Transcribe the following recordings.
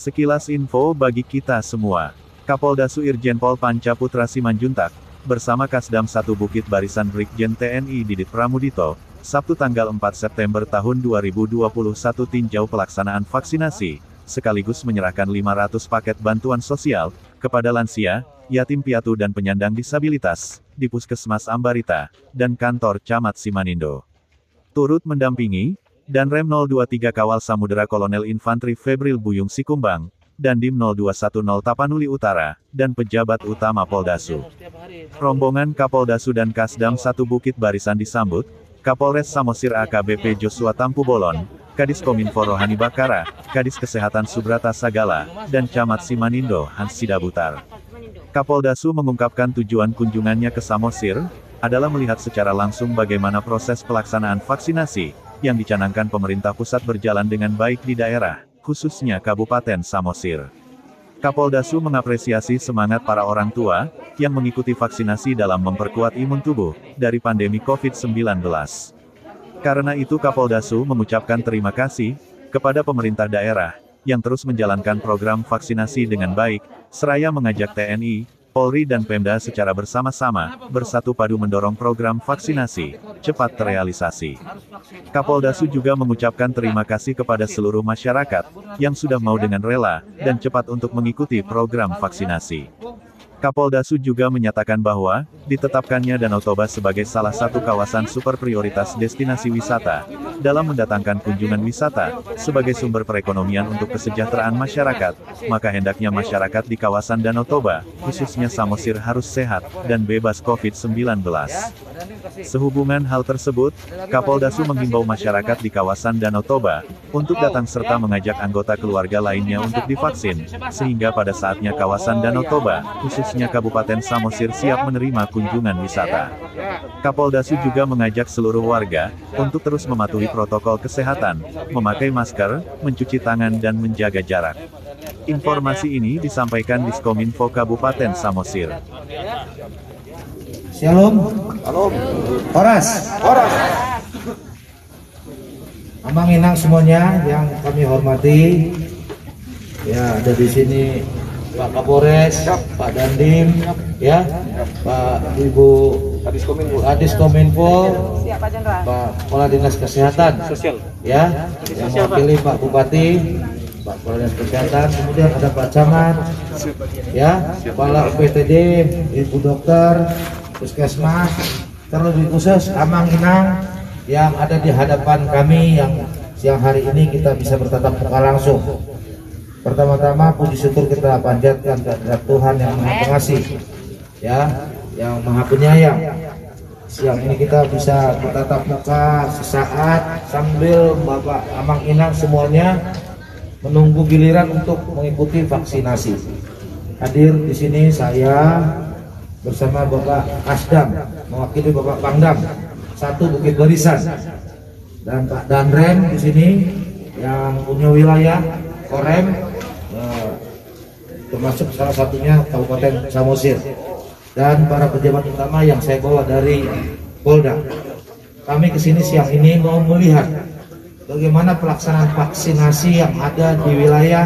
Sekilas info bagi kita semua. Kapolda Su Irjen Pol Panca Putra Simanjuntak, bersama Kasdam 1 Bukit Barisan Brigjen TNI Didit Pramudito, Sabtu tanggal 4 September tahun 2021 tinjau pelaksanaan vaksinasi, sekaligus menyerahkan 500 paket bantuan sosial, kepada lansia, yatim piatu dan penyandang disabilitas, di Puskesmas Ambarita, dan kantor Camat Simanindo. Turut mendampingi, Danrem 023 Kawal Samudera Kolonel Infantri Febril Buyung Sikumbang, Dandim 0210 Tapanuli Utara, dan pejabat utama Poldasu. Rombongan Kapoldasu dan Kasdam 1 Bukit Barisan disambut, Kapolres Samosir AKBP Joshua Tampu Bolon, Kadis Kominfo Rohani Bakara, Kadis Kesehatan Subrata Sagala, dan Camat Simanindo Hans Sidabutar. Kapoldasu mengungkapkan tujuan kunjungannya ke Samosir, adalah melihat secara langsung bagaimana proses pelaksanaan vaksinasi, yang dicanangkan pemerintah pusat berjalan dengan baik di daerah, khususnya Kabupaten Samosir. Kapoldasu mengapresiasi semangat para orang tua, yang mengikuti vaksinasi dalam memperkuat imun tubuh, dari pandemi COVID-19. Karena itu Kapoldasu mengucapkan terima kasih, kepada pemerintah daerah, yang terus menjalankan program vaksinasi dengan baik, seraya mengajak TNI, Polri dan Pemda secara bersama-sama, bersatu padu mendorong program vaksinasi, cepat terrealisasi. Kapoldasu juga mengucapkan terima kasih kepada seluruh masyarakat, yang sudah mau dengan rela, dan cepat untuk mengikuti program vaksinasi. Kapoldasu juga menyatakan bahwa, ditetapkannya Danau Toba sebagai salah satu kawasan super prioritas destinasi wisata, dalam mendatangkan kunjungan wisata, sebagai sumber perekonomian untuk kesejahteraan masyarakat, maka hendaknya masyarakat di kawasan Danau Toba, khususnya Samosir harus sehat, dan bebas COVID-19. Sehubungan hal tersebut, Kapoldasu menghimbau masyarakat di kawasan Danau Toba, untuk datang serta mengajak anggota keluarga lainnya untuk divaksin, sehingga pada saatnya kawasan Danau Toba, khususnya Kabupaten Samosir siap menerima kunjungan wisata. Kapoldasu juga mengajak seluruh warga, untuk terus mematuhi protokol kesehatan, memakai masker, mencuci tangan dan menjaga jarak. Informasi ini disampaikan Diskominfo Kabupaten Samosir. Shalom. Horas. Amang inang semuanya yang kami hormati. Ya, ada di sini Pak Kapolres, Pak Dandim, ya, Pak Ibu Kadis Kominfo, Pak Kepala Dinas Kesehatan, ya, yang mewakili Pak Bupati, Pak Kepala Dinas Kesehatan, kemudian ada Pak Camat, ya, Kepala UPTD, Ibu Dokter, Puskesmas, terlebih khusus Amang Inang yang ada di hadapan kami yang siang hari ini kita bisa bertatap muka langsung. Pertama-tama puji syukur kita panjatkan kepada Tuhan yang Maha Pengasih, ya, yang Maha Penyayang. Siang ini kita bisa bertatap muka sesaat sambil Bapak Amang Inang semuanya menunggu giliran untuk mengikuti vaksinasi. Hadir di sini saya bersama Bapak Kasdam, mewakili Bapak Pangdam 1 Bukit Barisan, dan Pak Danrem di sini yang punya wilayah Korem, termasuk salah satunya Kabupaten Samosir, dan para pejabat utama yang saya bawa dari Polda. Kami kesini siang ini mau melihat bagaimana pelaksanaan vaksinasi yang ada di wilayah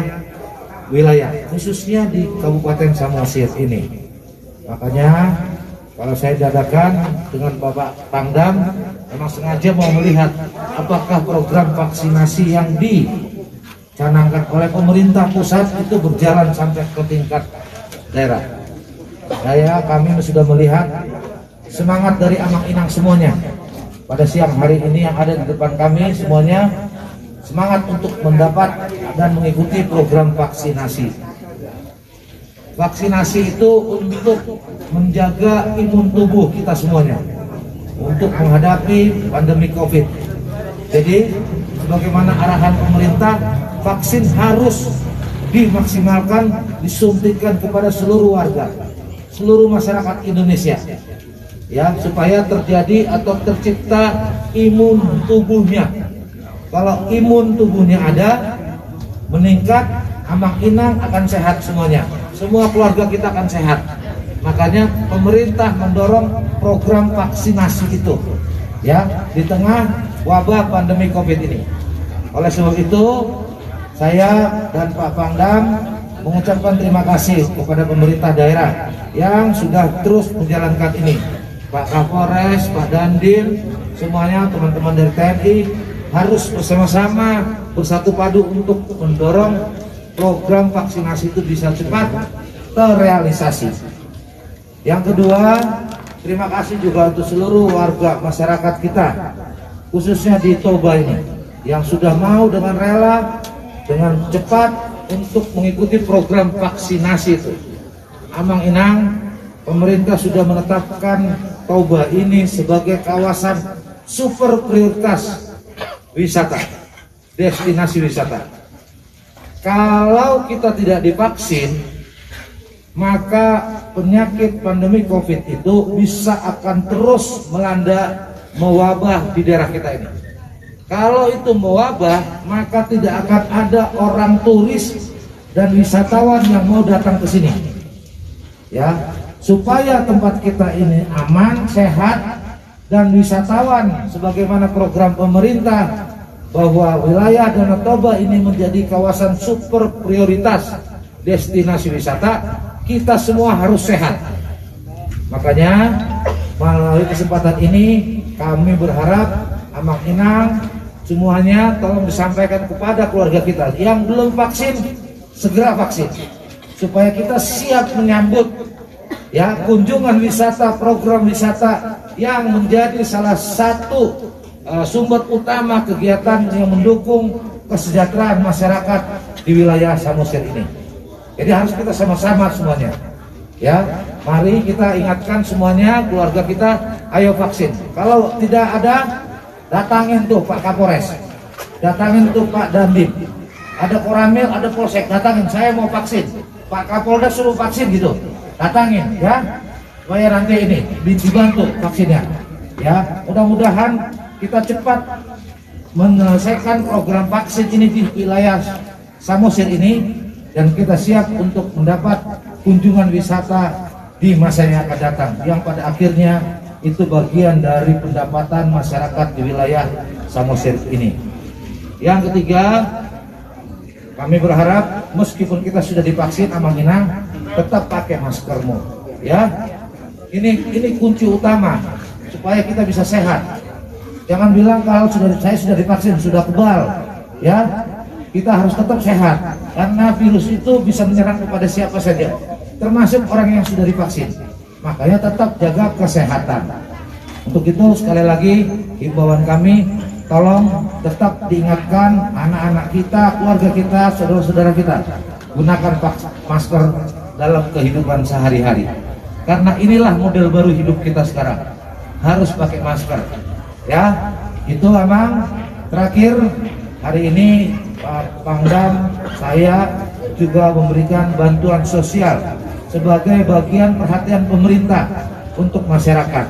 khususnya di Kabupaten Samosir ini. Makanya kalau saya dadakan dengan Bapak Pangdam, memang sengaja mau melihat apakah program vaksinasi yang dicanangkan oleh pemerintah pusat itu berjalan sampai ke tingkat daerah. Kami sudah melihat semangat dari Amang Inang semuanya pada siang hari ini yang ada di depan kami, semuanya semangat untuk mendapat dan mengikuti program vaksinasi. Vaksinasi itu untuk menjaga imun tubuh kita semuanya, untuk menghadapi pandemi COVID. Jadi, sebagaimana arahan pemerintah, vaksin harus dimaksimalkan, disuntikan kepada seluruh warga, seluruh masyarakat Indonesia, ya, supaya terjadi atau tercipta imun tubuhnya. Kalau imun tubuhnya ada, meningkat, Amang Inang akan sehat semuanya. Semua keluarga kita akan sehat. Makanya pemerintah mendorong program vaksinasi itu, ya, di tengah wabah pandemi COVID ini. Oleh sebab itu, saya dan Pak Pangdam mengucapkan terima kasih kepada pemerintah daerah yang sudah terus menjalankan ini. Pak Kapolres, Pak Dandim, semuanya teman-teman dari TNI harus bersama-sama bersatu padu untuk mendorong program vaksinasi itu bisa cepat terrealisasi. Yang kedua, terima kasih juga untuk seluruh warga masyarakat kita, khususnya di Toba ini, yang sudah mau dengan rela, dengan cepat untuk mengikuti program vaksinasi itu. Amang Inang, pemerintah sudah menetapkan Toba ini sebagai kawasan super prioritas wisata, destinasi wisata. Kalau kita tidak divaksin, maka penyakit pandemi COVID itu bisa akan terus melanda, mewabah di daerah kita ini. Kalau itu mewabah, maka tidak akan ada orang turis dan wisatawan yang mau datang ke sini. Ya, supaya tempat kita ini aman, sehat, dan wisatawan sebagaimana program pemerintah bahwa wilayah Danau Toba ini menjadi kawasan super prioritas destinasi wisata, kita semua harus sehat. Makanya melalui kesempatan ini kami berharap Amang Inang semuanya tolong disampaikan kepada keluarga kita yang belum vaksin, segera vaksin supaya kita siap menyambut ya kunjungan wisata, program wisata yang menjadi salah satu sumber utama kegiatan yang mendukung kesejahteraan masyarakat di wilayah Samosir ini. Jadi harus kita sama-sama semuanya. Ya, mari kita ingatkan semuanya, keluarga kita, ayo vaksin. Kalau tidak ada, datangin tuh Pak Kapolres, datangin tuh Pak Dandim, ada Koramil, ada Polsek, datangin, saya mau vaksin. Pak Kapolda suruh vaksin gitu, datangin ya, supaya nanti ini dibantu vaksinnya. Ya, mudah-mudahan kita cepat menyelesaikan program vaksin ini di wilayah Samosir ini, dan kita siap untuk mendapat kunjungan wisata di masa yang akan datang, yang pada akhirnya itu bagian dari pendapatan masyarakat di wilayah Samosir ini. Yang ketiga, kami berharap meskipun kita sudah divaksin, Amang Inang, tetap pakai maskermu ya. Ini kunci utama supaya kita bisa sehat. Jangan bilang kalau saya sudah divaksin, sudah kebal ya. Kita harus tetap sehat karena virus itu bisa menyerang kepada siapa saja, termasuk orang yang sudah divaksin. Makanya tetap jaga kesehatan. Untuk itu sekali lagi himbauan kami, tolong tetap diingatkan anak-anak kita, keluarga kita, saudara-saudara kita, gunakan masker dalam kehidupan sehari-hari. Karena inilah model baru hidup kita sekarang, harus pakai masker. Ya, itu Amang. Terakhir, hari ini Pak Pangdam saya juga memberikan bantuan sosial sebagai bagian perhatian pemerintah untuk masyarakat.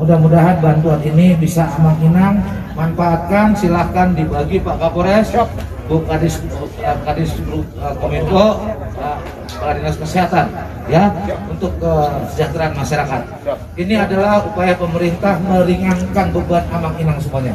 Mudah-mudahan bantuan ini bisa Amang Inang manfaatkan. Silahkan dibagi Pak Kapolres, Bu Kadis Kominfo, Pak Dinas Kesehatan ya, untuk kesejahteraan masyarakat. Ini adalah upaya pemerintah meringankan beban Amang Inang semuanya.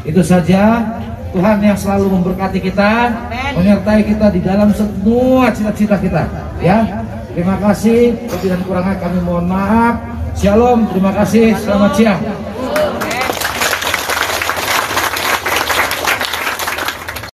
Itu saja. Tuhan yang selalu memberkati kita, menyertai kita di dalam semua cita-cita kita ya. Terima kasih, lebih dan kurangnya kami mohon maaf. Shalom, terima kasih, selamat siang.